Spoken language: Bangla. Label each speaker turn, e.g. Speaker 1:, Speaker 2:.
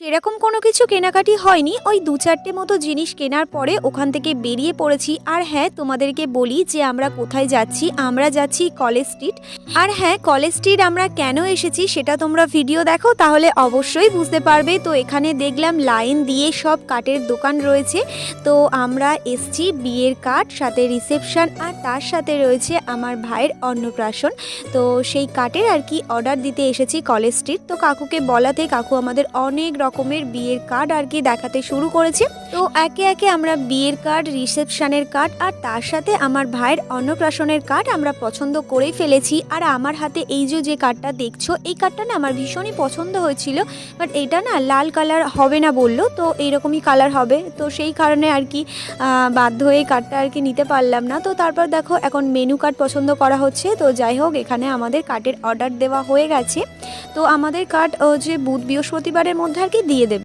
Speaker 1: সেরকম কোনো কিছু কেনাকাটি হয়নি। ওই ২-৪টে মতো জিনিস কেনার পরে ওখান থেকে বেরিয়ে পড়েছি। আর হ্যাঁ, তোমাদেরকে বলি যে আমরা কোথায় যাচ্ছি। আমরা যাচ্ছি কলেজ স্ট্রিট। আর হ্যাঁ, কলেজ স্ট্রিট আমরা কেন এসেছি সেটা তোমরা ভিডিও দেখো তাহলে অবশ্যই বুঝতে পারবে। তো এখানে দেখলাম লাইন দিয়ে সব কার্ডের দোকান রয়েছে। তো আমরা এসছি বিয়ের কার্ড, সাথে রিসেপশন আর তার সাথে রয়েছে আমার ভাইয়ের অন্নপ্রাশন। তো সেই কার্ডের আর কি অর্ডার দিতে এসেছি কলেজ স্ট্রিট। তো কাকুকে বলাতে কাকু আমাদের অনেক রকমের বিয়ের কার্ড আর কি দেখাতে শুরু করেছে। তো একে একে আমরা বিয়ের কার্ড, রিসেপশনের কার্ড আর তার সাথে আমার ভাইয়ের অন্নপ্রাশনের কার্ড আমরা পছন্দ করেই ফেলেছি। আর আমার হাতে এই যে কার্ডটা দেখছো, এই কার্ডটা না আমার ভীষণই পছন্দ হয়েছিল। বাট এটা না লাল কালার হবে না বললো, তো এইরকমই কালার হবে। তো সেই কারণে আর কি বাধ্য হয়ে কার্ডটা আর কি নিতে পারলাম না। তো তারপর দেখো এখন মেনু কার্ড পছন্দ করা হচ্ছে। তো যাই হোক, এখানে আমাদের কার্ডের অর্ডার দেওয়া হয়ে গেছে। তো আমাদের কার্ড যে বুধ বৃহস্পতিবারের মধ্যে আর কি দিয়ে দেবে।